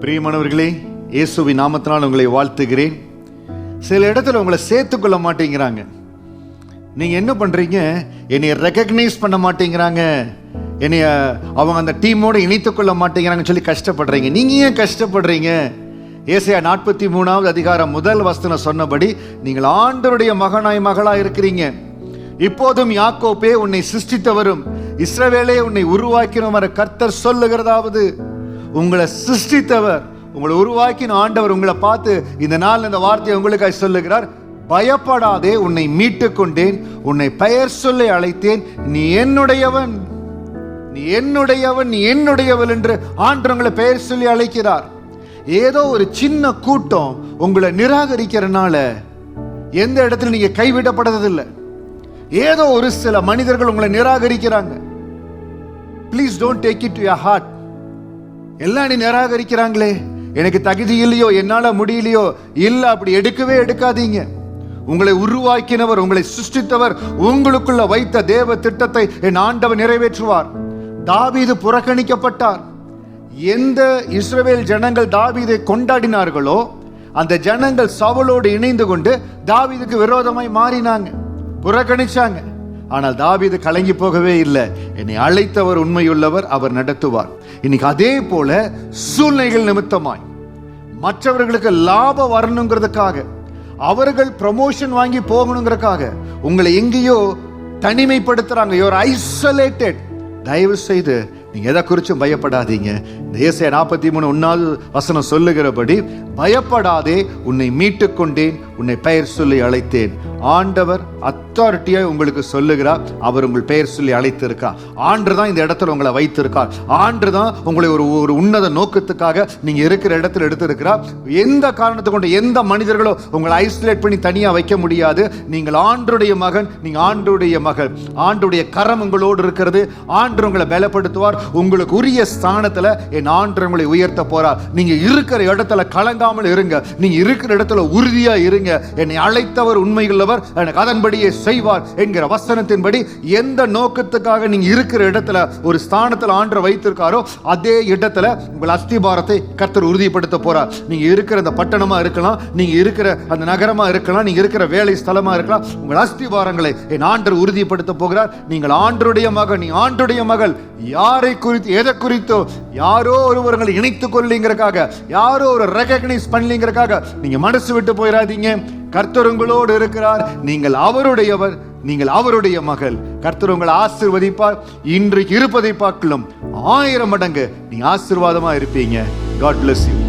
பிரியமானவர்களே, இயேசுவின் நாமத்தினால் உங்களை வாழ்த்துகிறேன். சில இடத்துல உங்களை சேர்த்துக்கொள்ள மாட்டேங்கிறாங்க. நீங்க என்ன பண்றீங்க? என்னைய ரெகக்னைஸ் பண்ண மாட்டேங்கிறாங்க, என்னைய அவங்க அந்த டீமோட இணைத்துக் கொள்ள மாட்டேங்கிறாங்கன்னு சொல்லி கஷ்டப்படுறீங்க. நீங்க ஏன் கஷ்டப்படுறீங்க? ஏசாயா 43வது அதிகாரம் 1 வசனம் சொன்னபடி நீங்கள் ஆண்டவருடைய மகனாய் மகளா இருக்கிறீங்க. இப்போதும் யாக்கோபே உன்னை சிருஷ்டித்தவரும் இஸ்ரவேலே உன்னை உருவாக்கினவர் கர்த்தர் சொல்லுகிறதாவது, உங்களை சிருஷ்டித்தவர், உங்களை உருவாக்கின ஆண்டவர் உங்களை பார்த்து இந்த நாள் இந்த வார்த்தையை உங்களுக்காக சொல்லுகிறார். பயப்படாதே, உன்னை மீட்டுக் கொண்டேன், உன்னை பெயர் சொல்லி அழைத்தேன், நீ என்னுடையவன், நீ என்னுடையவன், நீ என்னுடையவள் என்று ஆண்டவர் உங்களை பெயர் சொல்லி அழைக்கிறார். ஏதோ ஒரு சின்ன கூட்டம் உங்களை நிராகரிக்கிறனால எந்த இடத்துல நீங்க கைவிடப்படுறதில்லை. ஏதோ ஒரு சில மனிதர்கள் உங்களை நிராகரிக்கிறாங்க. Please don't take it to your heart. எல்லாம் நீ நிராகரிக்கிறாங்களே, எனக்கு தகுதி இல்லையோ, என்னால முடியலையோ, இல்ல, அப்படி எடுக்கவே எடுக்காதீங்க. உங்களை உருவாக்கினவர், உங்களை சிருஷ்டித்தவர், உங்களுக்குள்ள வைத்த தேவ திட்டத்தை என் ஆண்டவர் நிறைவேற்றுவார். தாவீது புறக்கணிக்கப்பட்டார். எந்த இஸ்ரவேல் ஜனங்கள் தாவீதை கொண்டாடினார்களோ அந்த ஜனங்கள் சவுலோடு இணைந்து கொண்டு தாவீதுக்கு விரோதமாய் மாறினாங்க, புறக்கணிச்சாங்க. ஆனால் தாவீது கலங்கி போகவே இல்லை. என்னை அழைத்தவர் உண்மையுள்ளவர், அவர் நடத்துவார். இன்னைக்கு அதே போல சூழ்நிலைகள் நிமித்தமாய் மற்றவர்களுக்கு லாபம் வரணுங்கிறதுக்காக, அவர்கள் ப்ரமோஷன் வாங்கி போகணுங்கிறதுக்காக உங்களை எங்கேயோ தனிமைப்படுத்துறாங்க. You are isolated. தயவு செய்து நீங்க எதை குறிச்சும் பயப்படாதீங்க. ஏசாயா 43:1 வசனம் சொல்லுகிறபடி, பயப்படாதே, உன்னை மீட்டுக் கொண்டேன், உன்னை பெயர் சொல்லி அழைத்தேன். ஆண்டவர் அத்தாரிட்டியா உங்களுக்கு சொல்லுகிறார். அவர் உங்கள் பெயர் சொல்லி அழைத்திருக்கார். ஆண்டு தான் இந்த இடத்துல உங்களை வைத்திருக்கார். ஆண்டு தான் உங்களை ஒரு உன்னத நோக்கத்துக்காக நீங்க இருக்கிற இடத்துல எடுத்திருக்கிறார். எந்த காரணத்தை கொண்டு எந்த மனிதர்களோ உங்களை ஐசோலேட் பண்ணி தனியா வைக்க முடியாது. நீங்கள் ஆண்டருடைய மகன், நீங்க ஆண்டருடைய மகள். ஆண்டருடைய கரம் உங்களோடு இருக்கிறது. ஆண்டு உங்களை பலப்படுத்துவார். உங்களுக்கு உரிய ஸ்தானத்துல என் ஆண்டு உங்களை உயர்த்த போறார். நீங்க இருக்கிற இடத்துல கலங்காமல் இருங்க. நீங்க இருக்கிற இடத்துல உறுதியா இருங்க. என்னை அழைத்தவர் உண்மையுள்ளவர், எனக்கு அதன்படியே செய்வார் என்கிற வசனத்தின்படி எந்த நோக்கத்துக்காக நீங்க இருக்கிற இடத்துல ஒரு ஸ்தானத்துல ஆண்டவர் வைத்திருக்காரோ அதே இடத்துல உங்கள் அஸ்திபாரத்தை கர்த்தர் உறுதிப்படுத்த போறார். நீங்க இருக்கிற அந்த பட்டணமா இருக்கலாம், நீங்க இருக்கிற அந்த நகரமா இருக்கலாம், நீங்க இருக்கிற வேலை ஸ்தலமா இருக்கலாம், உங்கள் அஸ்திபாரங்களை என் ஆண்டவர் உறுதிப்படுத்த போகிறார். நீங்கள் ஆண்டருடைய மகன், நீ ஆண்டருடைய மகள். யாரை குறித்து, எதை குறித்தோ யாரோ ஒருவர்களை இணைத்துக் கொள்ளிங்கிறக்காக, யாரோ ஒரு ரெகக்னைஸ் பண்ணலிங்கிறக்காக நீங்க மனசு விட்டு போயிடாதீங்க. கர்த்தர் உங்களோடு இருக்கிறார். நீங்கள் அவருடையவர், நீங்கள் அவருடைய மகள். கர்த்தர் உங்களை ஆசீர்வதிப்பார். இன்றைக்கு இருப்பதை பார்க்கலாம் 1000 மடங்கு நீ ஆசீர்வாதமா இருப்பீங்க. God bless you.